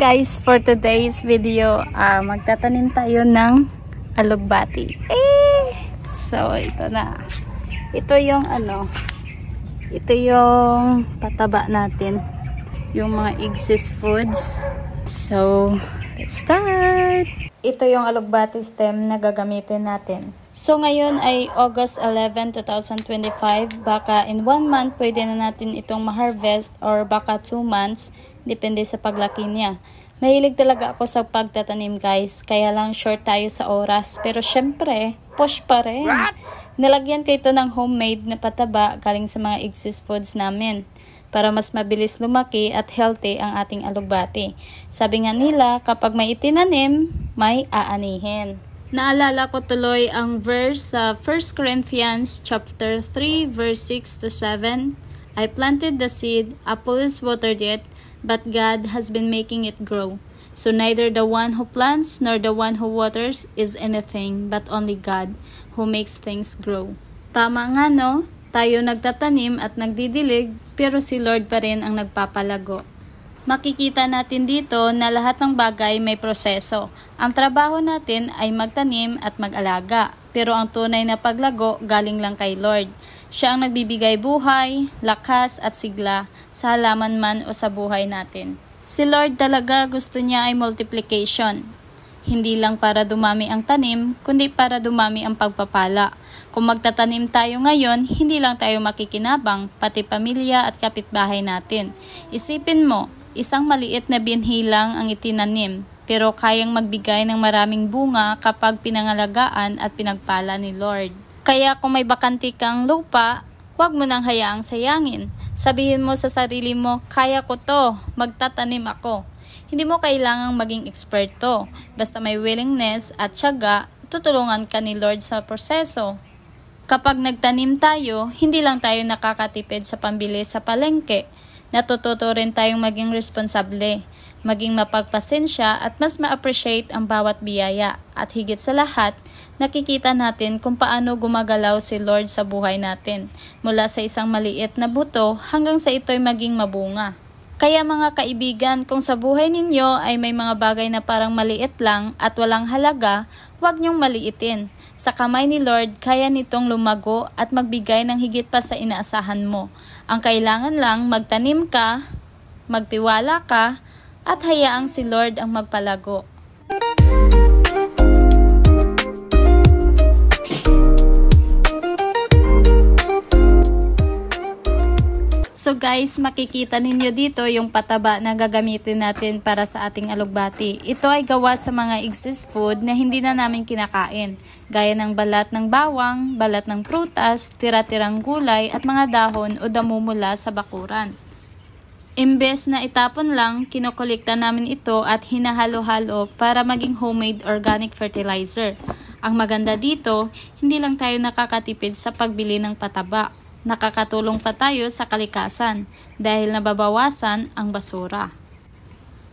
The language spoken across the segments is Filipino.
guys, for today's video, magtatanim tayo ng alugbati. So ito na. Ito yung ito yung pataba natin. Yung mga excess foods. So, let's start! Ito yung alugbati stem na gagamitin natin. So ngayon ay August 11, 2025. Baka in 1 month pwede na natin itong ma-harvest or baka 2 months. Depende sa paglaki niya. Mahilig talaga ako sa pagtatanim guys. Kaya lang short tayo sa oras. Pero syempre, push pa rin. Nilagyan ko ito ng homemade na pataba galing sa mga excess foods namin. Para mas mabilis lumaki at healthy ang ating alugbati. Sabi nga nila, kapag may itinanim, may aanihin. Naalala ko tuloy ang verse sa 1 Corinthians chapter 3 verse 6 to 7. I planted the seed, Apollos watered it, but God has been making it grow. So neither the one who plants nor the one who waters is anything, but only God who makes things grow. Tama nga no? Tayo nagtatanim at nagdidilig, pero si Lord pa rin ang nagpapalago. Makikita natin dito na lahat ng bagay may proseso. Ang trabaho natin ay magtanim at mag-alaga, pero ang tunay na paglago galing lang kay Lord. Siya ang nagbibigay buhay, lakas at sigla sa halaman man o sa buhay natin. Si Lord talaga gusto niya ay multiplication. Hindi lang para dumami ang tanim, kundi para dumami ang pagpapala. Kung magtatanim tayo ngayon, hindi lang tayo makikinabang, pati pamilya at kapitbahay natin. Isipin mo, isang maliit na binhi lang ang itinanim, pero kayang magbigay ng maraming bunga kapag pinangalagaan at pinagpala ni Lord. Kaya kung may bakanti kang lupa, huwag mo nang hayaang sayangin. Sabihin mo sa sarili mo, kaya ko to, magtatanim ako. Hindi mo kailangang maging eksperto. Basta may willingness at tiyaga, tutulungan ka ni Lord sa proseso. Kapag nagtanim tayo, hindi lang tayo nakakatipid sa pambili sa palengke. Natututo rin tayong maging responsable, maging mapagpasensya at mas ma-appreciate ang bawat biyaya. At higit sa lahat, nakikita natin kung paano gumagalaw si Lord sa buhay natin. Mula sa isang maliit na buto hanggang sa ito'y maging mabunga. Kaya mga kaibigan, kung sa buhay ninyo ay may mga bagay na parang maliit lang at walang halaga, huwag niyong maliitin. Sa kamay ni Lord, kaya nitong lumago at magbigay ng higit pa sa inaasahan mo. Ang kailangan lang, magtanim ka, magtiwala ka, at hayaang si Lord ang magpalago. So guys, makikita ninyo dito yung pataba na gagamitin natin para sa ating alugbati. Ito ay gawa sa mga excess food na hindi na namin kinakain, gaya ng balat ng bawang, balat ng prutas, tira-tirang gulay at mga dahon o damo mula sa bakuran. Imbes na itapon lang, kinokolekta namin ito at hinahalo-halo para maging homemade organic fertilizer. Ang maganda dito, hindi lang tayo nakakatipid sa pagbili ng pataba. Nakakatulong pa tayo sa kalikasan dahil nababawasan ang basura.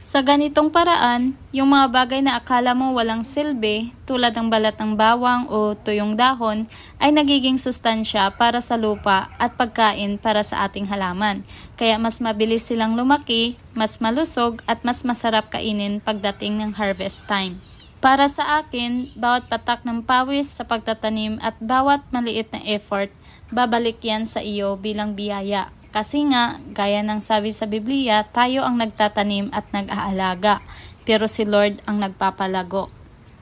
Sa ganitong paraan, yung mga bagay na akala mo walang silbi tulad ng balat ng bawang o tuyong dahon ay nagiging sustansya para sa lupa at pagkain para sa ating halaman. Kaya mas mabilis silang lumaki, mas malusog at mas masarap kainin pagdating ng harvest time. Para sa akin, bawat patak ng pawis sa pagtatanim at bawat maliit na effort, babalik yan sa iyo bilang biyaya. Kasi nga, gaya ng sabi sa Biblia, tayo ang nagtatanim at nag-aalaga, pero si Lord ang nagpapalago.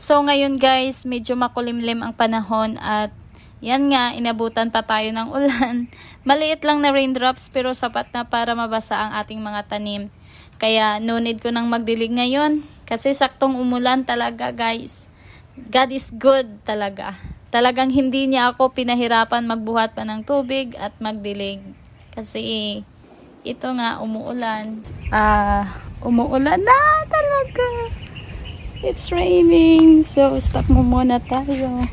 So ngayon guys, medyo makulimlim ang panahon at yan nga, inabutan pa tayo ng ulan. Maliit lang na raindrops pero sapat na para mabasa ang ating mga tanim. Kaya no need ko nang magdilig ngayon kasi saktong umulan talaga guys. God is good talaga. Talagang hindi niya ako pinahirapan magbuhat pa ng tubig at magdilig. Kasi ito nga umuulan. Umuulan na talaga. It's raining. So stop mo muna tayo.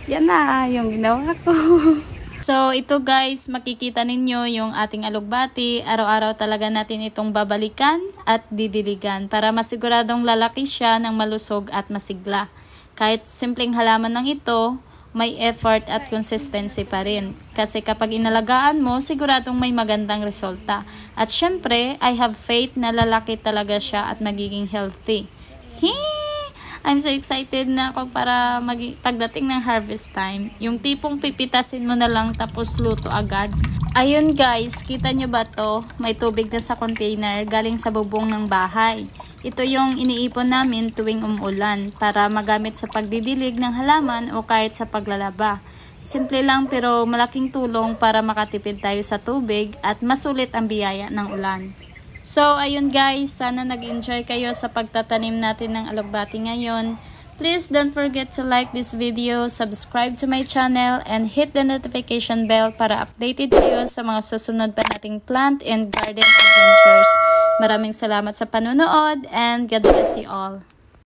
Yan na yung ginawa ko. So ito guys, makikita ninyo yung ating alugbati. Araw-araw talaga natin itong babalikan at didiligan para masiguradong lalaki siya ng malusog at masigla. Kahit simpleng halaman lang ito, may effort at consistency pa rin. Kasi kapag inalagaan mo, siguradong may magandang resulta. At syempre, I have faith na lalaki talaga siya at magiging healthy. I'm so excited na ako para pagdating ng harvest time. Yung tipong pipitasin mo na lang tapos luto agad. Ayun guys, kita nyo ba to? May tubig na sa container galing sa bubong ng bahay. Ito yung iniipon namin tuwing umuulan para magamit sa pagdidilig ng halaman o kahit sa paglalaba. Simple lang pero malaking tulong para makatipid tayo sa tubig at masulit ang biyaya ng ulan. So ayun guys, sana nag-enjoy kayo sa pagtatanim natin ng alugbati ngayon. Please don't forget to like this video, subscribe to my channel, and hit the notification bell para updated kayo sa mga susunod pa nating plant and garden adventures. Maraming salamat sa panonood and God bless you all.